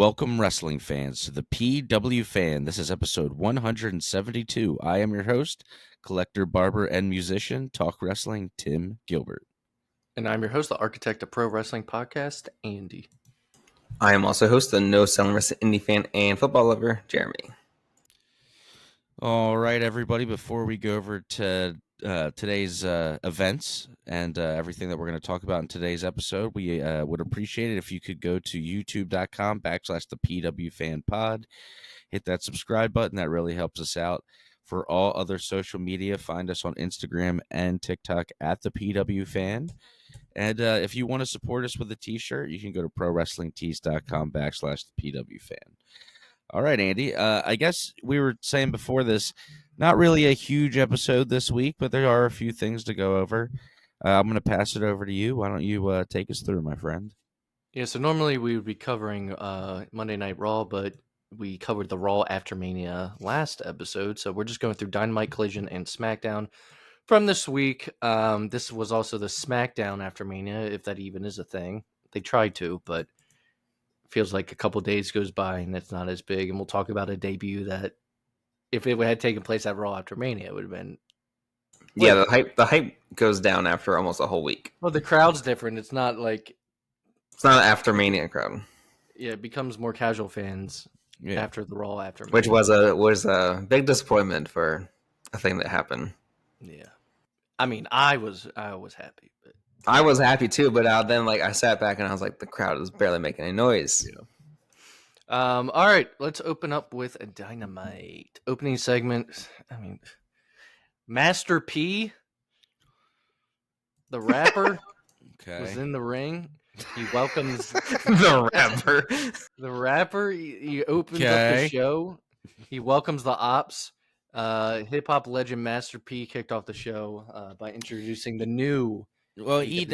Welcome, wrestling fans, to the PW Fan. This is episode 172. I am your host, collector, barber, and musician, Talk Wrestling, Tim Gilbert. And I'm your host, the architect of pro wrestling podcast, Andy. I am also host, the no selling wrestling indie fan and football lover, Jeremy. All right, everybody, before we go over to today's events and everything that we're going to talk about in today's episode, we would appreciate it if you could go to youtube.com/the PW Fan Pod. Hit that subscribe button. That really helps us out. For all other social media, find us on Instagram and TikTok at the PW Fan. And if you want to support us with a t-shirt, you can go to prowrestlingtees.com/the PW Fan. All right, Andy. I guess we were saying before this, not really a huge episode this week, but there are a few things to go over. I'm going to pass it over to you. Why don't you take us through, my friend? Yeah, so normally we would be covering Monday Night Raw, but we covered the Raw after Mania last episode, so we're just going through Dynamite, Collision, and Smackdown from this week. This was also the Smackdown after Mania, if that even is a thing. They tried to, but feels like a couple days goes by and it's not as big. And we'll talk about a debut that, if it had taken place at Raw after Mania, it would have been. Yeah, the hype goes down after almost a whole week. Well, the crowd's different. It's not like it's not an after Mania crowd. Yeah, it becomes more casual fans after the Raw after Mania. Which was a big disappointment for a thing that happened. Yeah, I mean, I was happy. But I was happy too, but then I sat back and I was like, the crowd is barely making any noise. Yeah. All right, let's open up with a Dynamite opening segment. I mean, Master P, the rapper, was in the ring. He welcomes the rapper. The rapper. He opens up the show. He welcomes the Ops. Hip hop legend Master P kicked off the show by introducing the new. Well, he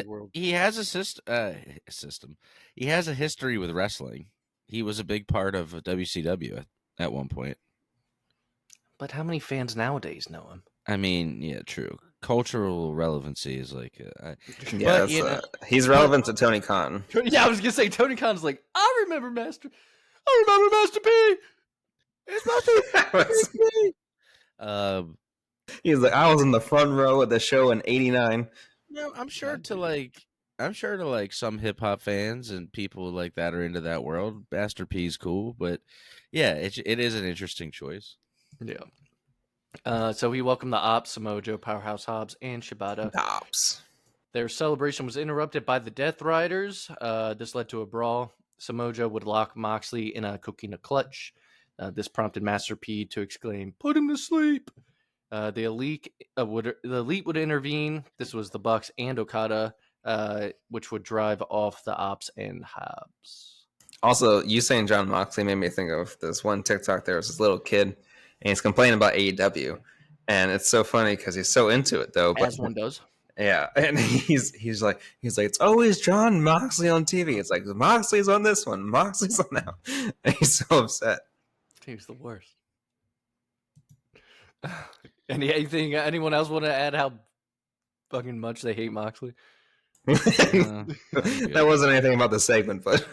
has a system. He has a history with wrestling. He was a big part of WCW at one point. But how many fans nowadays know him? I mean, yeah, true. Cultural relevancy is like, he's relevant to Tony Khan. Yeah, I was gonna say Tony Khan's like, I remember Master P. It's Master P. He's like, I was in the front row at the show in '89. No, I'm sure to some hip hop fans and people like that are into that world. Master P's cool, but yeah, it is an interesting choice. Yeah. So he welcomed the Ops, Samoa Joe, Powerhouse Hobbs, and Shibata. The Ops. Their celebration was interrupted by the Death Riders. This led to a brawl. Samoa Joe would lock Moxley in a coquina clutch. This prompted Master P to exclaim, "Put him to sleep!" The Elite would intervene. This was the Bucks and Okada, which would drive off the Ops and Hobbs. Also, you saying John Moxley made me think of this one TikTok. There was this little kid, and he's complaining about AEW, and it's so funny because he's so into it, though. As one does. Yeah, and he's like, it's always John Moxley on TV. It's like Moxley's on this one, Moxley's on that one. And he's so upset. He's the worst. Anyone else want to add how fucking much they hate Moxley? That wasn't anything about the segment, but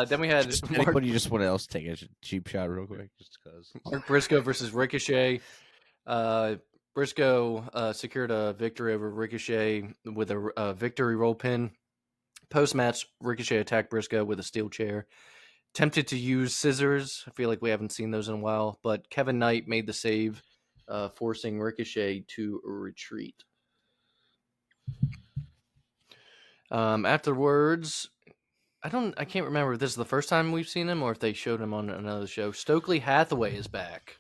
then we had anybody just want to take a cheap shot real quick, just because. Mark Briscoe versus Ricochet. Briscoe secured a victory over Ricochet with a victory roll pin. Post-match, Ricochet attacked Briscoe with a steel chair. Tempted to use scissors. I feel like we haven't seen those in a while, but Kevin Knight made the save, forcing Ricochet to retreat. Afterwards, I can't remember if this is the first time we've seen him or if they showed him on another show. Stokely Hathaway is back.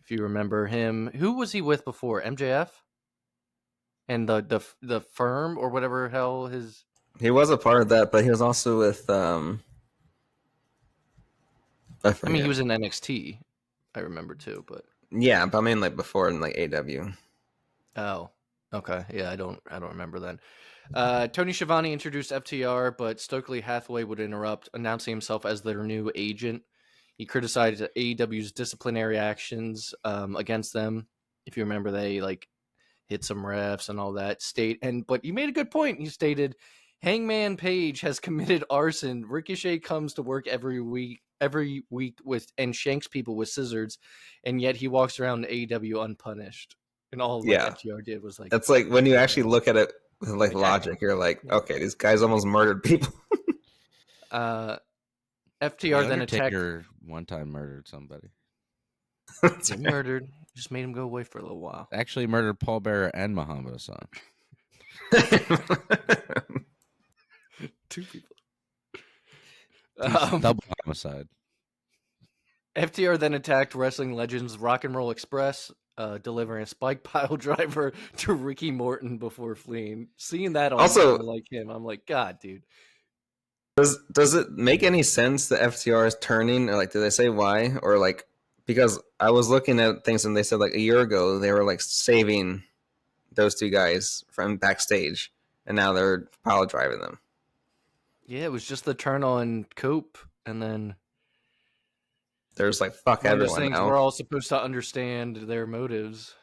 If you remember him, who was he with before? MJF? And the firm or whatever hell his. He was a part of that, but he was also with I mean, he was in NXT. I remember too, but yeah, but I mean, before in AEW. Oh, okay. Yeah, I don't remember then. Tony Schiavone introduced FTR, but Stokely Hathaway would interrupt, announcing himself as their new agent. He criticized AEW's disciplinary actions against them. If you remember, they hit some refs and all that. But you made a good point. You stated Hangman Page has committed arson. Ricochet comes to work every week with and shanks people with scissors, and yet he walks around AEW unpunished. And all like Yeah. FTR did was like, It's like when you actually look at it with like Like, logic, you're like, okay, these guys almost murdered people. FTR The then attacked. Undertaker one time murdered somebody. He murdered. Just made him go away for a little while. Actually murdered Paul Bearer and Muhammad Hassan. Two people. Double homicide. FTR then attacked wrestling legends Rock and Roll Express, delivering a spike pile driver to Ricky Morton before fleeing. Seeing that on Also- someone like him, I'm like, God, dude. Does it make any sense that FTR is turning? Or like, did they say why? Or like, because I was looking at things and they said like a year ago they were like saving those two guys from backstage, and now they're pile driving them. Yeah, it was just the turn on Cope, and then There's like fuck one of those everyone things now. we're all supposed to understand their motives.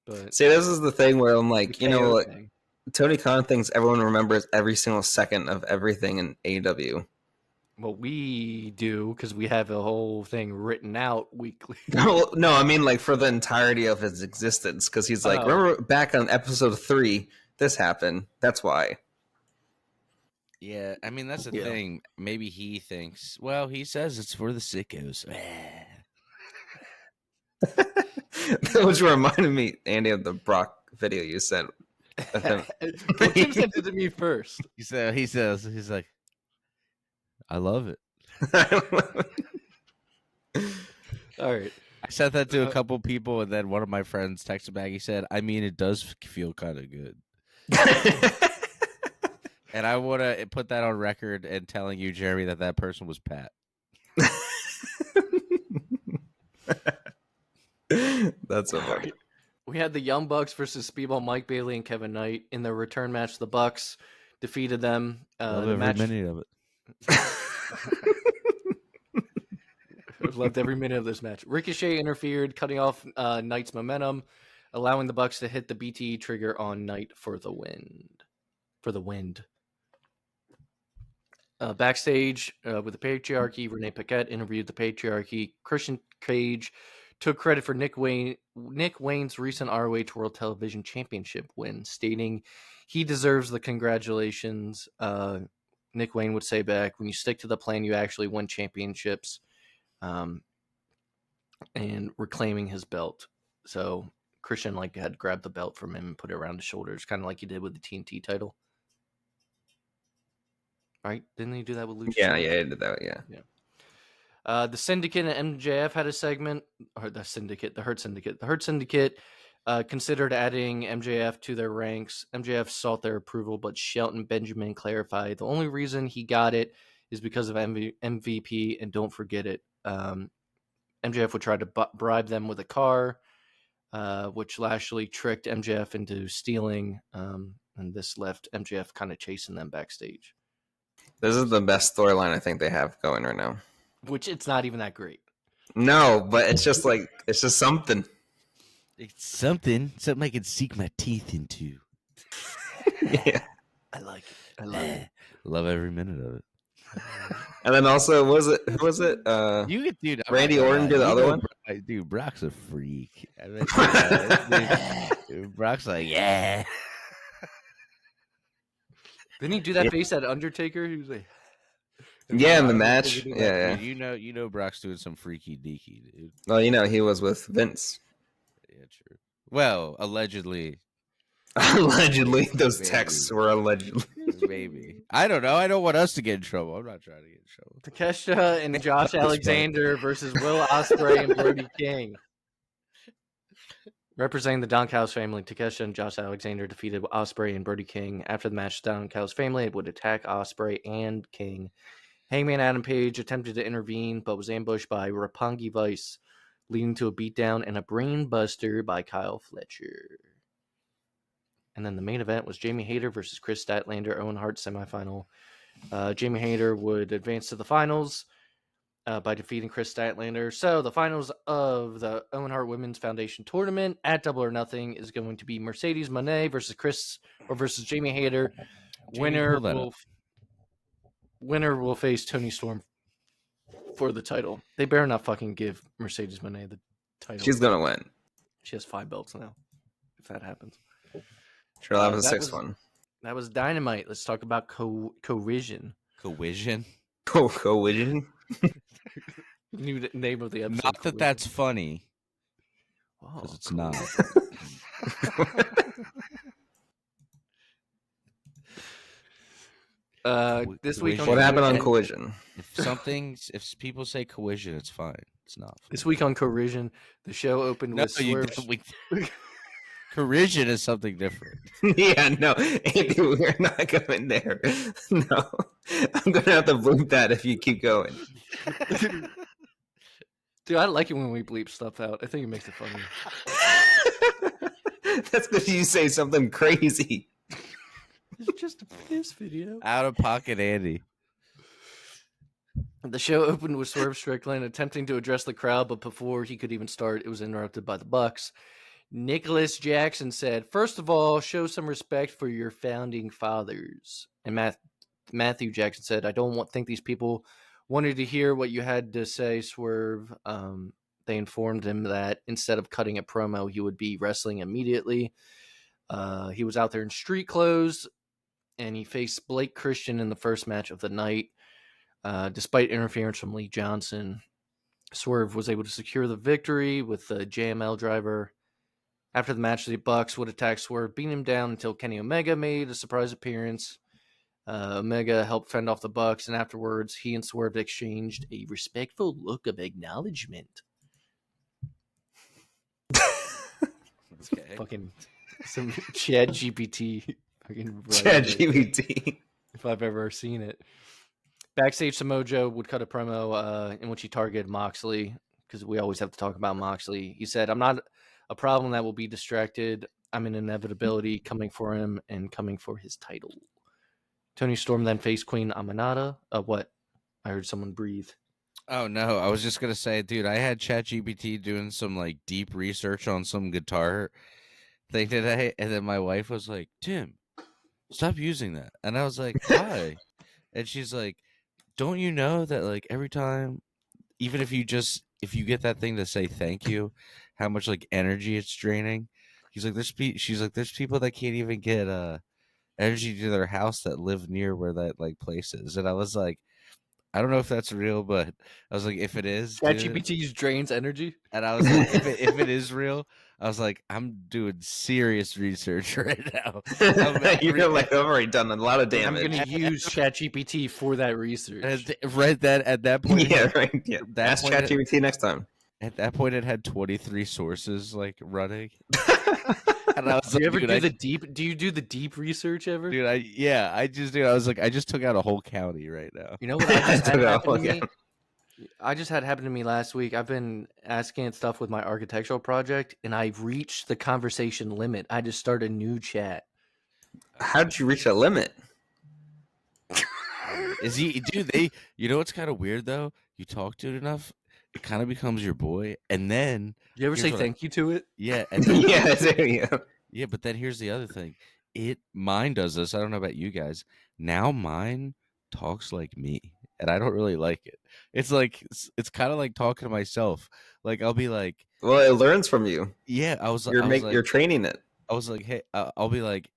But See, this is the thing where I'm the like, you KO know, like, thing. Tony Khan thinks everyone remembers every single second of everything in AEW. Well, we do because we have a whole thing written out weekly. No, I mean like for the entirety of his existence, because he's like, Oh. remember back on episode 3, this happened. That's why. Yeah, I mean that's the Yeah. thing. Maybe he thinks. Well, he says it's for the sickos. Which reminded me, Andy, of the Brock video you sent. Of him. Well, Tim sent it to me first. He's like, I love it. All right. I sent that to a couple people, and then one of my friends texted back. He said, "I mean, it does feel kind of good." And I want to put that on record and telling you, Jeremy, that person was Pat. That's so funny. We had the Young Bucks versus Speedball Mike Bailey and Kevin Knight in the return match. The Bucks defeated them. Love The every match minute of it. loved every minute of this match. Ricochet interfered, cutting off Knight's momentum, allowing the Bucks to hit the BTE trigger on Knight for the wind. Backstage with the Patriarchy, Renee Paquette interviewed the Patriarchy. Christian Cage took credit for Nick Wayne's recent ROH World Television Championship win, stating he deserves the congratulations. Nick Wayne would say back, when you stick to the plan, you actually win championships, and reclaiming his belt. So Christian had grabbed the belt from him and put it around his shoulders, kind of like he did with the TNT title. Right? Didn't he do that with Lucha? Yeah, he did that. Yeah. The Syndicate and MJF had a segment, or the Hurt Syndicate considered adding MJF to their ranks. MJF sought their approval, but Shelton Benjamin clarified the only reason he got it is because of MVP, and don't forget it. MJF would try to bribe them with a car, which Lashley tricked MJF into stealing, and this left MJF kind of chasing them backstage. This is the best storyline I think they have going right now. Which it's not even that great. No, but it's just something. It's something I can sink my teeth into. Yeah. I like it. I love it. Love every minute of it. And then also, who was it? You get, dude. Randy Orton did the other one? Dude, Brock's a freak. I mean, dude, Brock's like, yeah. Didn't he do that face at Undertaker? He was like, Yeah, in the match. Yeah. Dude, you know, Brock's doing some freaky deaky, dude. Well, he was with Vince. Yeah, true. Well, allegedly. Allegedly, those Maybe. texts were allegedly. Maybe. I don't know. I don't want us to get in trouble. I'm not trying to get in trouble. Takeshita and Josh Alexander versus Will Ospreay and Brody King. Representing the Donkhouse family, Takeshita and Josh Alexander defeated Ospreay and Brody King. After the match, the Donkhouse family would attack Ospreay and King. Hangman Adam Page attempted to intervene, but was ambushed by Roppongi Vice, leading to a beatdown and a brain buster by Kyle Fletcher. And then the main event was Jamie Hayter versus Chris Statlander, Owen Hart semifinal. Jamie Hayter would advance to the finals by defeating Chris Statlander. So the finals of the Owen Hart Women's Foundation tournament at Double or Nothing is going to be Mercedes Moné versus Jamie Hayter. Jamie, pull that up. Winner will face Tony Storm for the title. They better not fucking give Mercedes Moné the title. She's gonna win. She has 5 belts now. If that happens, She'll have a 6th one. That was Dynamite. Let's talk about Collision. Collision. Collision. New name of the episode. Not that that's funny, because it's not. This week, what happened on Collision? If people say Collision, it's fine. It's not. Funny. This week on Collision, the show opened with Swerve. Collision is something different. Yeah, no, Andy, we're not going there. No, I'm gonna have to bleep that if you keep going. Dude, I like it when we bleep stuff out. I think it makes it funny. That's because you say something crazy. It's just a piss video. Out of pocket, Andy. The show opened with Swerve Strickland attempting to address the crowd, but before he could even start, it was interrupted by the Bucks. Nicholas Jackson said, "First of all, show some respect for your founding fathers." And Matthew Jackson said, "I don't think these people wanted to hear what you had to say, Swerve." They informed him that instead of cutting a promo, he would be wrestling immediately. He was out there in street clothes, and he faced Blake Christian in the first match of the night. Despite interference from Lee Johnson, Swerve was able to secure the victory with the JML driver. After the match, the Bucks would attack Swerve, beat him down until Kenny Omega made a surprise appearance. Omega helped fend off the Bucks, and afterwards, he and Swerve exchanged a respectful look of acknowledgement. Okay. Fucking some Chad GPT. Chad GPT. If I've ever seen it. Backstage, Samoa Joe would cut a promo in which he targeted Moxley, because we always have to talk about Moxley. He said, "I'm not a problem that will be distracted. I'm an inevitability coming for him and coming for his title." Tony Storm then faced Queen Aminata. What? I heard someone breathe. Oh, no. I was just going to say, dude, I had ChatGPT doing some like deep research on some guitar thing today. And then my wife was like, "Tim, stop using that." And I was like, "Why?" And she's like, "Don't you know that like every time, even if you get that thing to say thank you, how much like energy it's draining?" She's like, "There's people that can't even get energy to their house that live near where that like place is." And I was like, I don't know if that's real, but I was like, if it is, ChatGPT drains energy. and I was like, if it is real, I was like, I'm doing serious research right now. You're like, I've already done a lot of damage. I'm going to use ChatGPT for that research. Right at that point, yeah, right. Yeah. Ask ChatGPT next time. At that point, it had 23 sources like running. And I was do you like, ever dude, do the deep? Do you do the deep research ever? Dude, I was like, I just took out a whole county right now. You know what I just had happen to me? I just had happen to me last week. I've been asking it stuff with my architectural project, and I've reached the conversation limit. I just started a new chat. How did you reach that limit? Is he, dude? You know what's kind of weird though? You talk to it enough, it kind of becomes your boy, and then you ever say thank you to it? Yeah, and then, yeah, there you go. Yeah, but then here's the other thing. Mine does this. I don't know about you guys. Now mine talks like me, and I don't really like it. It's like it's kind of like talking to myself. Like I'll be like, well, it learns from you. Yeah, you're training it. I was like, hey, I'll be like,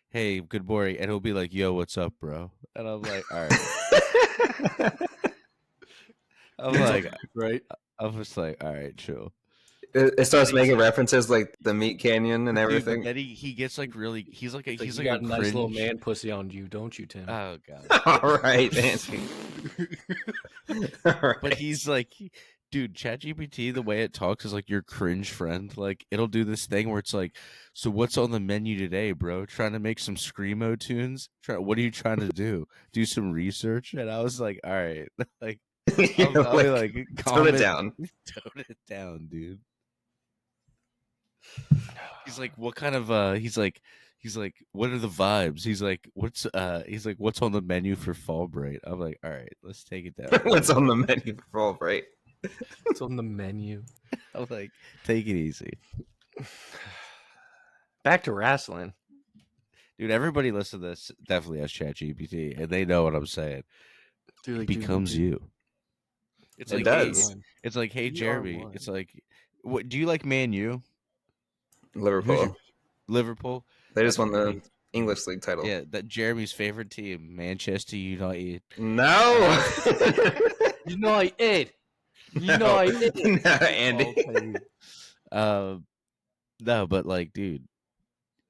"Hey, good morning," and it'll be like, "Yo, what's up, bro?" And I'm like, "All right." I'm like, right. I'm just like, all right, chill. It starts making references like the meat canyon and everything. Dude, then he gets like really. He's like a nice little man pussy on you, don't you, Tim? Oh god. All right, Nancy. All right. But he's like, dude, ChatGPT, the way it talks is like your cringe friend. Like it'll do this thing where it's like, "So what's on the menu today, bro? Trying to make some screamo tunes? What are you trying to do? Do some research?" And I was like, all right, like. I'll be like, tone it down. Tone it down, dude. He's like, what kind of he's like, what are the vibes? He's like, what's on the menu for Fall Bright? I'm like, all right, let's take it down. What's on the menu for Fall Bright? What's on the menu? I'm like, take it easy. Back to wrestling. Dude, everybody listen to this definitely has ChatGPT, and they know what I'm saying. Dude, It like, becomes dude, you. It's It like, we are hey, does. one. it's like, hey, We are Jeremy. one. It's like, what do you like, Man U? Who's your Liverpool. Liverpool? They just That's won the hey, English league title. yeah, that Jeremy's favorite team, Manchester United. No. United. No. United. No, Andy. Okay. No, but like, dude,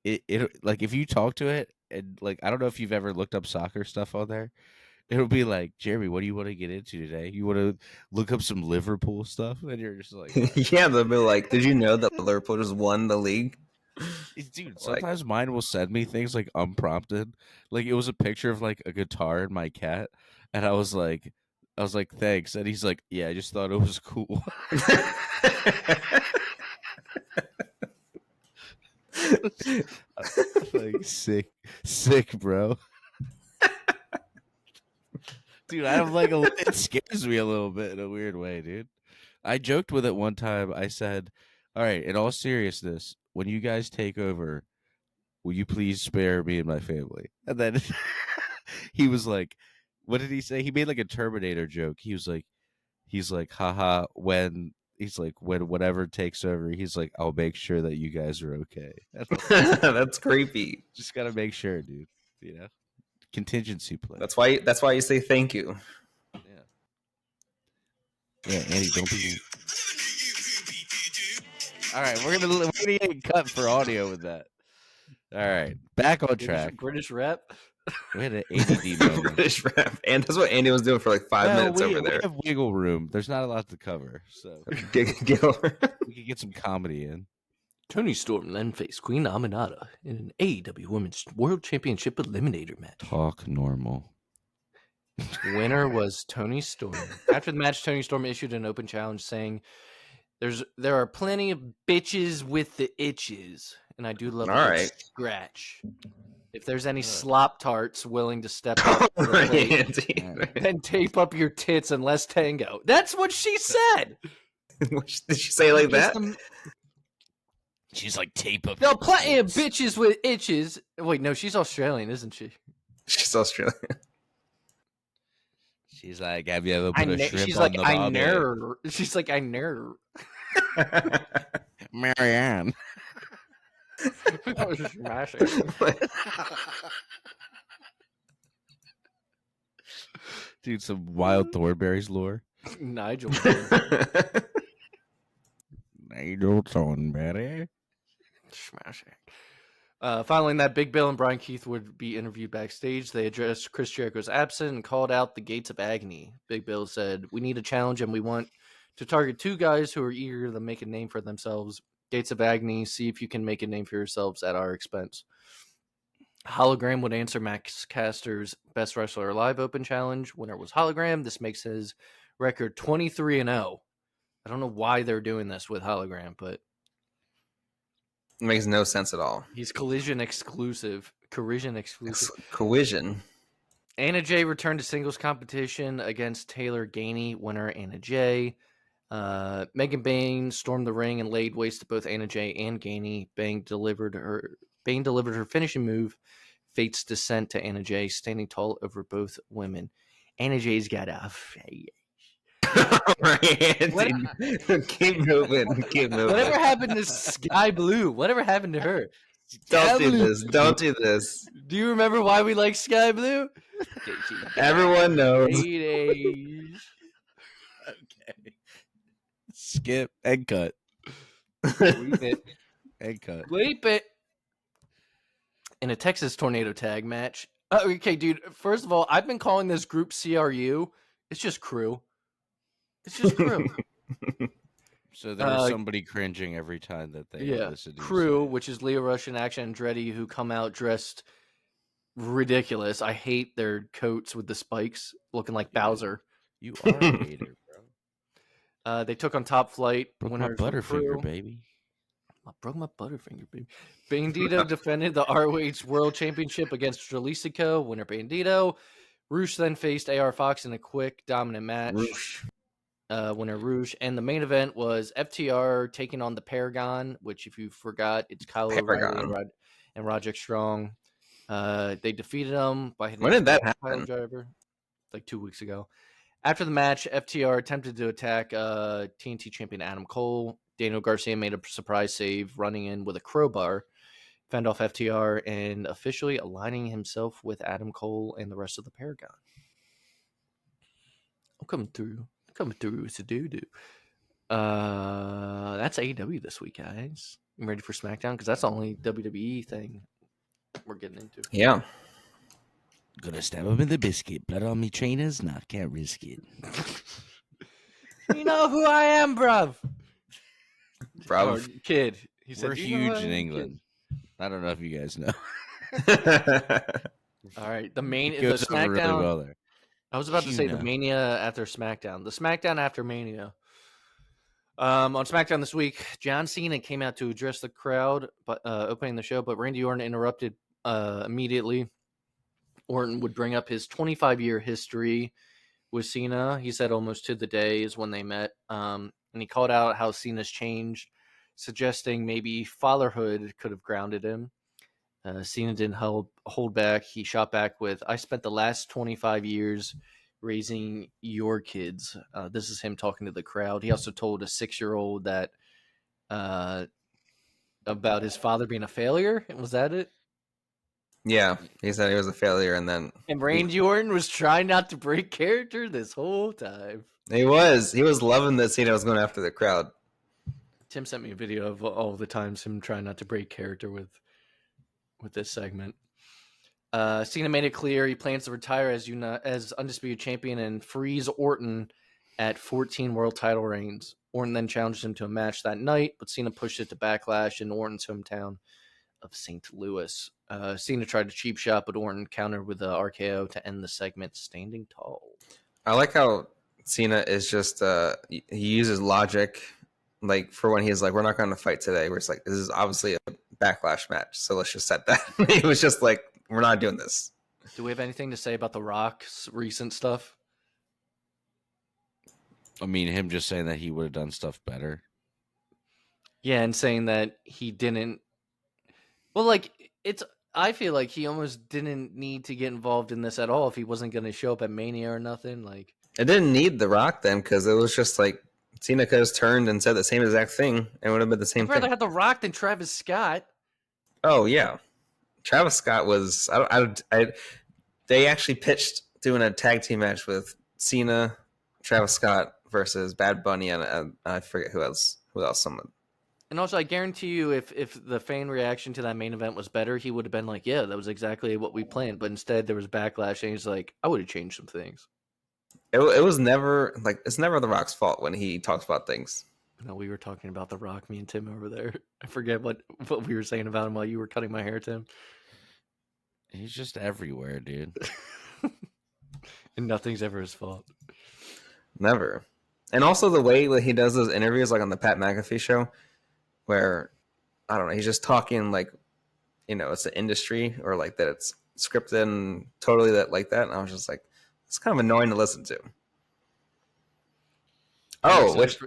it like if you talk to it and like I don't know if you've ever looked up soccer stuff on there. It'll be like, Jeremy, what do you want to get into today? You want to look up some Liverpool stuff? And you're just like, all right. Yeah, they'll be like, "Did you know that Liverpool just won the league?" Dude, Like, sometimes mine will send me things like unprompted. Like it was a picture of like a guitar and my cat, and I was like, thanks. And he's like, yeah, I just thought it was cool. Like sick, bro. Dude, I'm like, it scares me a little bit in a weird way, dude. I joked with it one time. I said, all right, in all seriousness, when you guys take over, will you please spare me and my family? And then he was like, what did he say? He made like a Terminator joke. He's like, haha, when whatever takes over, he's like, I'll make sure that you guys are okay. And I'm like, that's creepy. just gotta make sure, dude. You know? Contingency plan. That's why you say thank you. Yeah. Yeah, Andy, don't be. All right, we're gonna get cut for audio with that. All right, back on track. British rep. We had an ADD moment. British rap, and that's what Andy was doing for like 5 minutes over we there. have wiggle room. There's not a lot to cover, so Get over. we can get some comedy in. Tony Storm then faced Queen Aminata in an AEW Women's World Championship Eliminator match. Talk normal. Winner was Tony Storm. After the match, Tony Storm issued an open challenge saying, there are plenty of bitches with the itches, and I do love a All good right. scratch. If there's any slop tarts willing to step up to the Right, plate, Andy. then tape up your tits and let's tango. That's what she said. Did she say it like that? She's like tape up. There are plenty of bitches with itches. Wait, no, she's Australian, isn't she? She's Australian. She's like, have you ever put a shrimp She's on like, the I barbie? know. She's like, I know. Marianne. That was just smashing. Dude, some wild Thornberries lore. Nigel. Nigel Thornberry. Smashing. Following that, Big Bill and Brian Keith would be interviewed backstage. They addressed Chris Jericho's absence and called out the Gates of Agony. Big Bill said, we need a challenge and we want to target two guys who are eager to make a name for themselves. Gates of Agony, see if you can make a name for yourselves at our expense. Hologram would answer Max Caster's Best Wrestler Alive Open Challenge. Winner was Hologram. This makes his record 23-0. I don't know why they're doing this with Hologram, but It makes no sense at all. he's Collision exclusive. Collision. Anna Jay returned to singles competition against Taylor Ganey. Winner Anna Jay. Megan Bain stormed the ring and laid waste to both Anna Jay and Ganey. Bain delivered her finishing move, Fate's Descent, to Anna Jay, standing tall over both women. Anna Jay's got a face. Right, Andy. Keep moving. Keep moving. Whatever happened to Sky Blue? Whatever happened to her? Don't do this. Don't do this. Do you remember why we like Sky Blue? Everyone knows. Ladies. Okay. Skip and cut. Bleep it. And cut. Bleep it. In a Texas Tornado Tag match. Okay, dude. First of all, I've been calling this group CRU. It's just crew. It's just crew. So there was somebody cringing every time that they listened to crew, which is Leo Rush and Action Andretti, who come out dressed ridiculous. I hate their coats with the spikes, looking like Bowser. You are a hater, bro. They took on Top Flight. Broke my Butterfinger, baby. I broke my Butterfinger, baby. Bandito defended the ROH World Championship against Jalisco. Winner Bandito. Roosh then faced AR Fox in a quick, dominant match. Winner Roosh. And the main event was FTR taking on the Paragon, which, if you forgot, it's Kyle O'Reilly and Roderick Strong. They defeated him by hitting When did that a pile happen? driver like 2 weeks ago. After the match, FTR attempted to attack TNT champion Adam Cole. Daniel Garcia made a surprise save, running in with a crowbar, fend off FTR, and officially aligning himself with Adam Cole and the rest of the Paragon. I'm coming through. It's a doo-doo. That's AEW this week, guys. You ready for SmackDown? Because that's the only WWE thing we're getting into. Yeah. Gonna stab him in the biscuit. Blood on me trainers? Nah, can't risk it. You know who I am, bruv. Bro. Or kid. He said, We're "Do you know who huge I in am, England. I don't know if you guys know. kid?" All right, the It goes over really SmackDown. well there. I was about to say know. the Mania after SmackDown. The SmackDown after Mania. On SmackDown this week, John Cena came out to address the crowd, but opening the show, but Randy Orton interrupted immediately. Orton would bring up his 25-year history with Cena. He said almost to the day is when they met, and he called out how Cena's changed, suggesting maybe fatherhood could have grounded him. Cena didn't hold back. He shot back with, "I spent the last 25 years raising your kids." This is him talking to the crowd. He also told a 6-year-old that about his father being a failure. Was that it? Yeah, he said he was a failure, and then And Randy Orton was trying not to break character this whole time. he was loving that Cena was going after the crowd. Tim sent me a video of all the times him trying not to break character with this segment. Cena made it clear he plans to retire as undisputed champion and freeze Orton at 14 world title reigns. Orton then challenged him to a match that night, but Cena pushed it to Backlash in Orton's hometown of St. Louis. Cena tried to cheap shot, but Orton countered with a RKO to end the segment standing tall. I like how Cena is just he uses logic, like for when he's like, "We're not going to fight today." Where it's like, "This is obviously a Backlash match, so let's just set that." He was just like, "We're not doing this." Do we have anything to say about The Rock's recent stuff? I mean, him just saying that he would have done stuff better. Yeah, and saying that he didn't. Well, like I feel like he almost didn't need to get involved in this at all if he wasn't going to show up at Mania or nothing. Like, It didn't need The Rock then, because it was just like Cena could have turned and said the same exact thing, and it would have been the same I'd rather thing. have The Rock than Travis Scott. Oh yeah, Travis Scott was. They actually pitched doing a tag team match with Cena, Travis Scott versus Bad Bunny, and I forget who else. Someone. And also, I guarantee you, if the fan reaction to that main event was better, he would have been like, "Yeah, that was exactly what we planned." But instead, there was backlash, and he's like, "I would have changed some things." It was never like it's never The Rock's fault when he talks about things. No, we were talking about The Rock, me and Tim over there. I forget what we were saying about him while you were cutting my hair, Tim. He's just everywhere, dude. And nothing's ever his fault. Never. And also the way that he does those interviews, like on the Pat McAfee show, where I don't know, he's just talking like, it's the industry or like that it's scripted and totally that like that. And I was just like, it's kind of annoying to listen to. Oh, which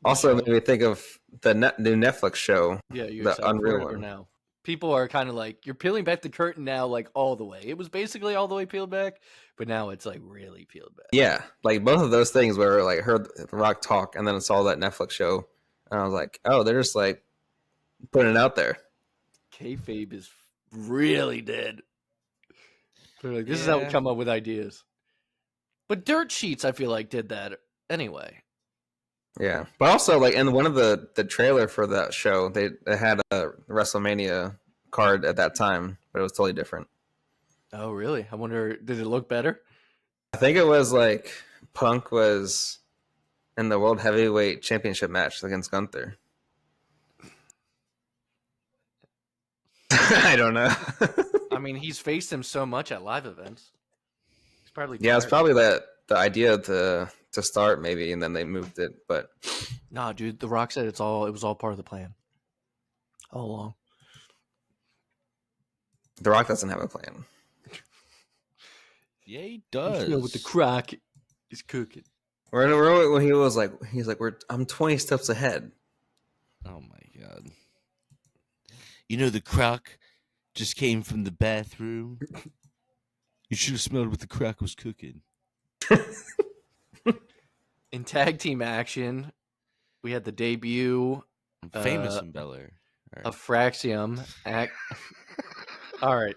also made me think of the new Netflix show. Yeah, you're the Unreal one. now. People are kind of like, you're peeling back the curtain now, like all the way. It was basically all the way peeled back, but now it's like really peeled back. Yeah, like both of those things where like heard The Rock talk and then saw that Netflix show, and I was like, oh, they're just like putting it out there. Kayfabe is really dead. They're like, this is how we come up with ideas. But Dirt Sheets, I feel like, did that anyway. Yeah, but also like in one of the trailer for that show, they had a WrestleMania card at that time, but it was totally different. Oh, really? I wonder, did it look better? I think it was like Punk was in the World Heavyweight Championship match against Gunther. I don't know. I mean, he's faced him so much at live events. He's probably yeah, it's probably the idea to start maybe, and then they moved it. But nah, dude, The Rock said it was all part of the plan all along. The Rock doesn't have a plan. Yeah, he does. You know what the Croc is cooking. Remember when he was like, I'm 20 steps ahead. Oh my god. The Croc Just came from the bathroom. You should have smelled what the crack was cooking. In tag team action, we had the debut I'm famous in Bel Air. of Fraxium. All right.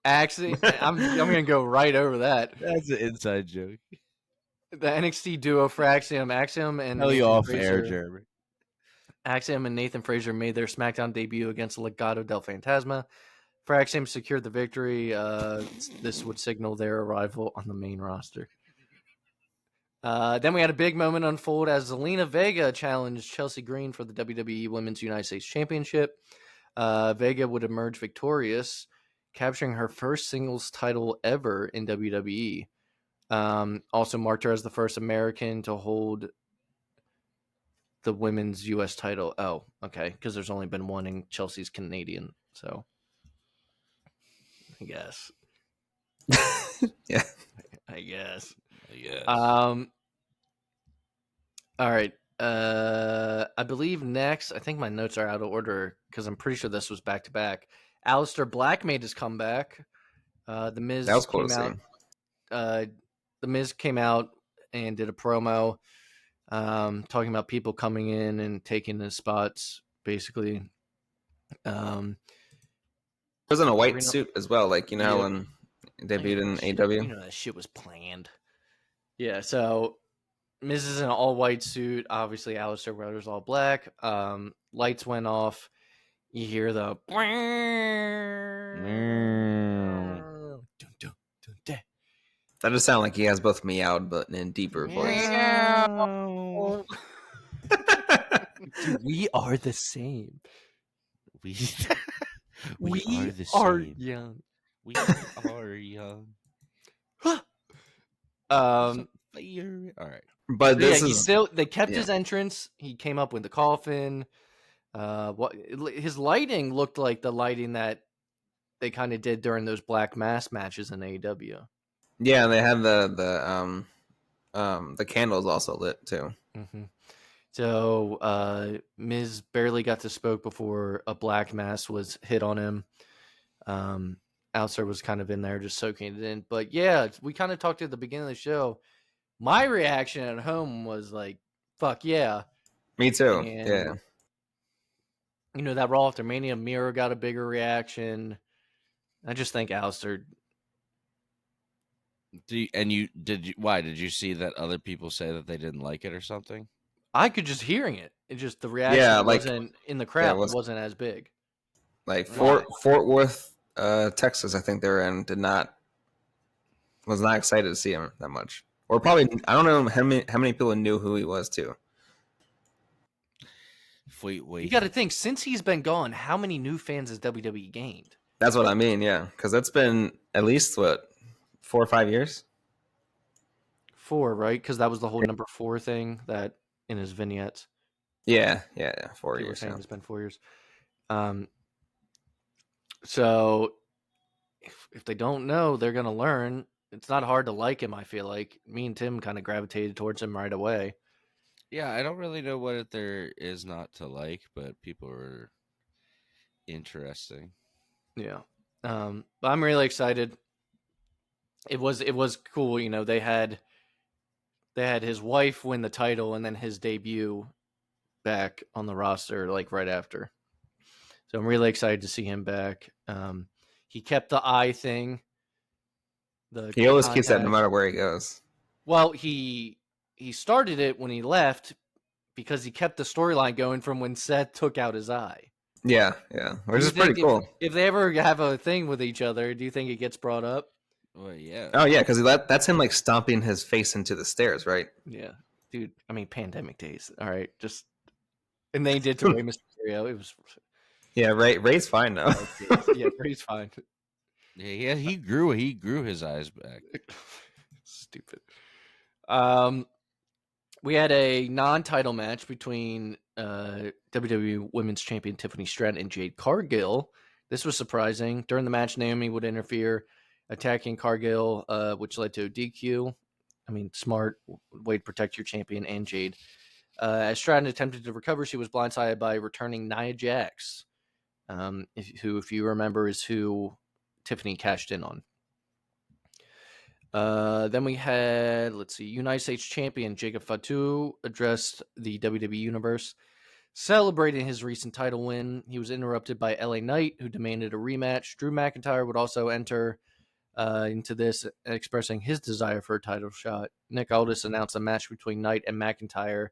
Actually, I'm going to go right over that. That's an inside joke. The NXT duo Fraxium, Axiom and Tell you Nathan off Frazier. air, Jeremy. Axiom and Nathan Frazier made their SmackDown debut against Legado del Fantasma. Fraxium secured the victory. This would signal their arrival on the main roster. Then we had a big moment unfold as Zelina Vega challenged Chelsea Green for the WWE Women's United States Championship. Vega would emerge victorious, capturing her first singles title ever in WWE. Also marked her as the first American to hold the women's U.S. title. Oh, okay, because there's only been one and Chelsea's Canadian, so I guess. Yeah. I guess. Yes. All right. I believe next, I think my notes are out of order because I'm pretty sure this was back to back. Aleister Black made his comeback. The Miz That was cool came to see. out. The Miz came out and did a promo, talking about people coming in and taking his spots, basically. He was in a white Reno- suit as well, like you know how Yeah. when he debuted in AW. You know that shit was planned. Yeah, so Miz is in an all-white suit. Obviously, Aleister wears all black. Lights went off. You hear the... That just sound like he has both meowed, but in a deeper voice. Dude, we are the same. We We are the are same. young. We are young. Um, Fire. All right. But yeah, this he is still. They kept yeah. his entrance. He came up with the coffin. What his lighting looked like the lighting that they kind of did during those Black Mass matches in AEW. Yeah, they had the candles also lit too. Mm-hmm. So Miz barely got to smoke before a Black Mass was hit on him. Aleister was kind of in there just soaking it in. But yeah, we kind of talked at the beginning of the show. My reaction at home was like, fuck yeah. Me too. And, yeah. you know, that Raw after Mania, Miro got a bigger reaction. I just think Aleister. Why did you see that other people say that they didn't like it or something? I could just hearing it. It just the reaction like- wasn't in the crowd. was- It wasn't as big. Like Why? Fort Worth, Texas, I think they were in, was not excited to see him that much. Or probably I don't know how many people knew who he was too. Wait. You got to think, since he's been gone, how many new fans has WWE gained? That's what I mean, yeah, because that's been at least what 4 or 5 years. 4, right? Because that was the whole number 4 thing that in his vignettes. Yeah, 4 People years. saying Yeah. it's been 4 years. So if they don't know, they're gonna learn. It's not hard to like him. I feel like me and Tim kind of gravitated towards him right away. Yeah, I don't really know what there is not to like, but people are interesting. Yeah, but I'm really excited. It was cool. You know, they had his wife win the title and then his debut back on the roster like right after. So I'm really excited to see him back. He kept the eye thing. He always keeps that no contact. matter where he goes. Well, he started it when he left because he kept the storyline going from when Seth took out his eye. Yeah, which is pretty cool. If they ever have a thing with each other, do you think it gets brought up? Well, yeah. Oh yeah, because that's him like stomping his face into the stairs, right? Yeah, dude. I mean, pandemic days. All right, just and they did to Rey Mysterio. It was Yeah, Ray's fine now. yeah, Rey's fine. Yeah, he grew his eyes back. Stupid. We had a non-title match between WWE Women's Champion Tiffany Stratton and Jade Cargill. This was surprising. During the match, Naomi would interfere, attacking Cargill, which led to a DQ. I mean, smart way to protect your champion and Jade. As Stratton attempted to recover, she was blindsided by returning Nia Jax. if you remember, is who Tiffany cashed in on. Then we had, United States Champion Jacob Fatu addressed the WWE Universe, celebrating his recent title win. He was interrupted by LA Knight, who demanded a rematch. Drew McIntyre would also enter into this, expressing his desire for a title shot. Nick Aldis announced a match between Knight and McIntyre,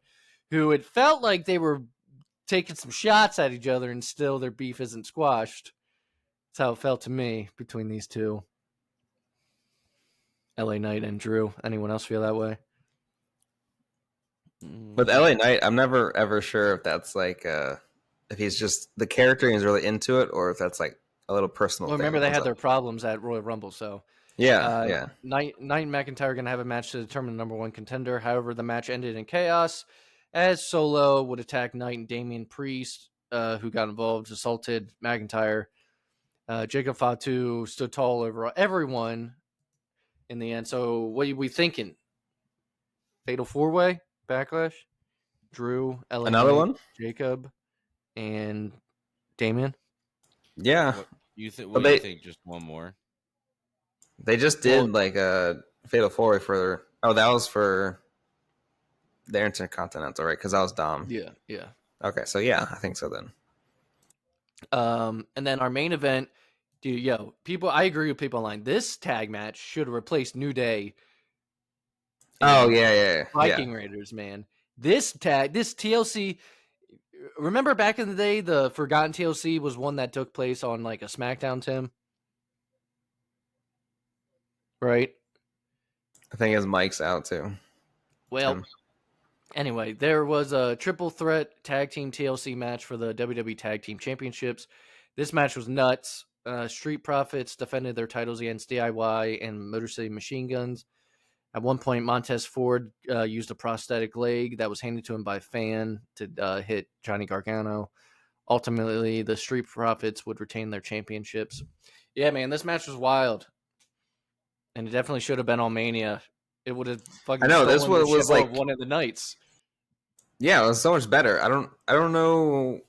who it felt like they were taking some shots at each other, and still their beef isn't squashed. That's how it felt to me between these two. LA Knight and Drew. Anyone else feel that way? With LA Knight, I'm never ever sure if that's like if he's just the character and he's really into it, or if that's like a little personal. Well, remember they had their problems at Royal Rumble, so yeah. Knight and McIntyre are going to have a match to determine the number one contender. However, the match ended in chaos as Solo would attack Knight and Damian Priest, who got involved, assaulted McIntyre. Jacob Fatu stood tall over everyone in the end. So what are we thinking? Fatal 4-way Backlash? Drew, LA Another Knight, one? Jacob, and Damian? Yeah. What do you think? But Do you think just one more? They just did like a Fatal 4-way for. Oh, that was for the Intercontinental, right? Because that was Dom. Yeah. Okay, so yeah, I think so then. And then our main event, dude, people, I agree with people online. This tag match should have replaced New Day. Oh yeah. Viking Raiders, man. This TLC. Remember back in the day, the Forgotten TLC was one that took place on like a Smackdown, Tim? Right? I think his mic's out too. Well, anyway, there was a triple threat tag team TLC match for the WWE Tag Team Championships. This match was nuts. Street Profits defended their titles against DIY and Motor City Machine Guns. At one point, Montez Ford used a prosthetic leg that was handed to him by a fan to hit Johnny Gargano. Ultimately, the Street Profits would retain their championships. Yeah, man, this match was wild. And it definitely should have been on Mania. It would have fucking this was like one of the nights. Yeah, it was so much better. I don't know.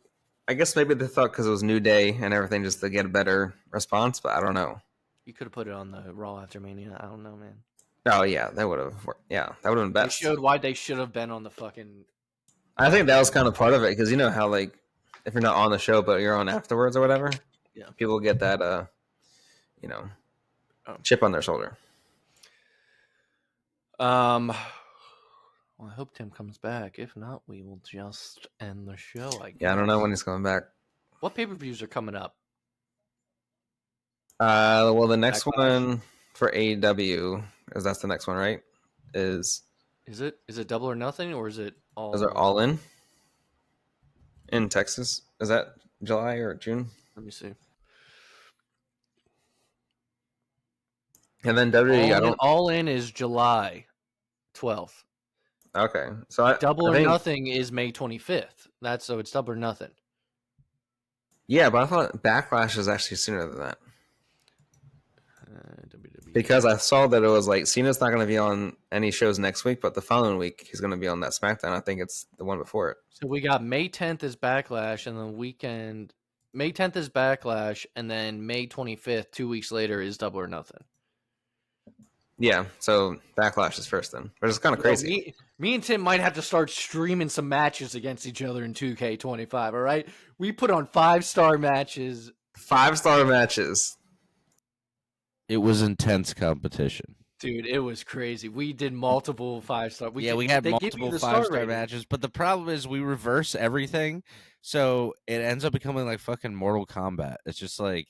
I guess maybe they thought because it was New Day and everything just to get a better response, but I don't know. You could have put it on the Raw after Mania. I don't know, man. Oh yeah, that would have. Yeah, that would have been best. They showed why they should have been on the fucking. I think that was kind of part of it because you know how like if you're not on the show but you're on afterwards or whatever, yeah, people get that chip on their shoulder. Well, I hope Tim comes back. If not, we will just end the show. I guess. Yeah, I don't know when he's coming back. What pay-per-views are coming up? Well, the next one for AEW, because that's the next one, right? Is it Double or Nothing, or is it all? Is it All in Texas? Is that July or June? Let me see. And then WWE, All in is July 12th. Okay, so Double or Nothing is May 25th. So it's Double or Nothing. Yeah, but I thought Backlash is actually sooner than that. WWE. Because I saw that it was like Cena's not going to be on any shows next week, but the following week he's going to be on that SmackDown. I think it's the one before it. So we got May 10th is Backlash, and the weekend May 10th is Backlash, and then May 25th, 2 weeks later, is Double or Nothing. Yeah, so Backlash is first then, but it's kind of crazy. Me and Tim might have to start streaming some matches against each other in 2K25. All right, we put on 5-star matches. 5-star matches. It was intense competition, dude. It was crazy. We did multiple 5-star. We had multiple 5-star matches, but the problem is we reverse everything, so it ends up becoming like fucking Mortal Kombat. It's just like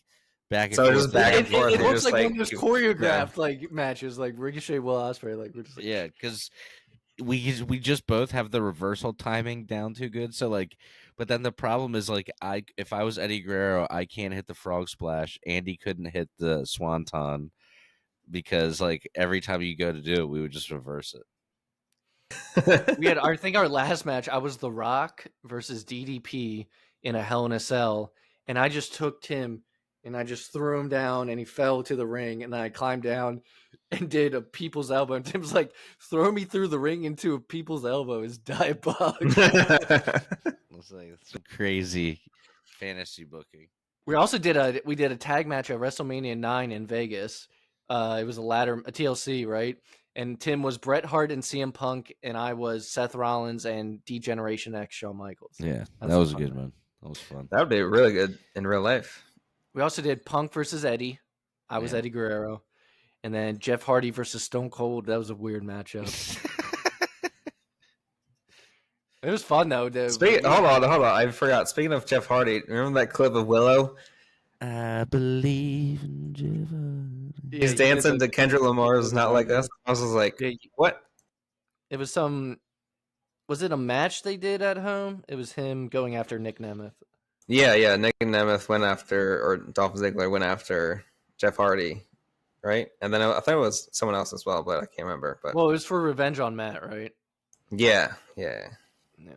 back and forth. Just back and forth. It looks like one of those choreographed like matches, like Ricochet, Will Ospreay. Like we're just like, because we just both have the reversal timing down too good. So like, but then the problem is like if I was Eddie Guerrero, I can't hit the frog splash. Andy couldn't hit the swanton because like every time you go to do it, we would just reverse it. We had I think our last match. I was The Rock versus DDP in a Hell in a Cell, and I just took Tim. And I just threw him down, and he fell to the ring. And then I climbed down and did a people's elbow. And Tim's like, "Throw me through the ring into a people's elbow is diabolical." It's like some crazy fantasy booking. We also did a tag match at WrestleMania 9 in Vegas. It was a TLC, right? And Tim was Bret Hart and CM Punk, and I was Seth Rollins and D-Generation X Shawn Michaels. Yeah, That that was a fun good match. one. That was fun. That would be really good in real life. We also did Punk versus Eddie. I was Yeah. Eddie Guerrero. And then Jeff Hardy versus Stone Cold. That was a weird matchup. It was fun, though. Hold on. I forgot. Speaking of Jeff Hardy, remember that clip of Willow? I believe in Jeff Hardy. He's dancing to Kendrick Lamar's Not Like Us. I was just like, what? It was was it a match they did at home? It was him going after Nick Nemeth. Yeah. Nick Nemeth went after, or Dolph Ziggler went after Jeff Hardy, right? And then I thought it was someone else as well, but I can't remember. But Well, it was for revenge on Matt, right? yeah. Yeah.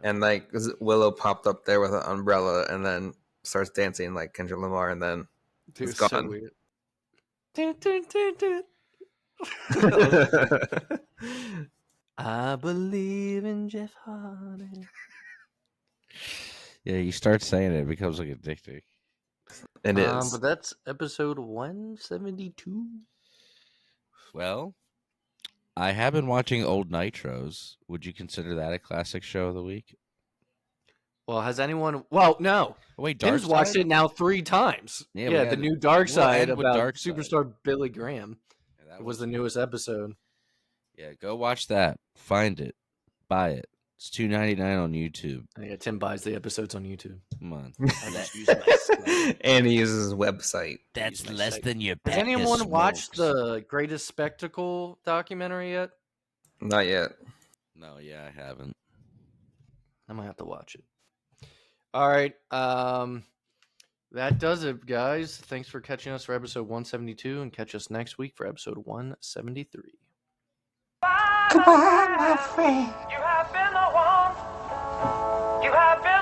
And like Willow popped up there with an umbrella and then starts dancing like Kendrick Lamar, and then Dude, it's so gone. weird. I believe in Jeff Hardy. Yeah, you start saying it becomes like addicting. It is. But that's episode 172. Well, I have been watching old Nitros. Would you consider that a classic show of the week? Well, has anyone? Well, no. Oh, wait, Tim's Dark watched Side? it now 3 times. Yeah, Yeah, we the got- new Dark we'll Side end with about Dark Side. superstar Billy Graham. Yeah, that It was the newest episode. Yeah, go watch that. Find it. Buy it. It's $2.99 on YouTube. Yeah, Tim buys the episodes on YouTube. Come on. And he uses his website. That's less than your Has bag of anyone watched smokes. the Greatest Spectacle documentary yet? Not yet. No, yeah, I haven't. I might have to watch it. All right. That does it, guys. Thanks for catching us for episode 172, and catch us next week for episode 173. Goodbye, my friend. You have been the one. You have been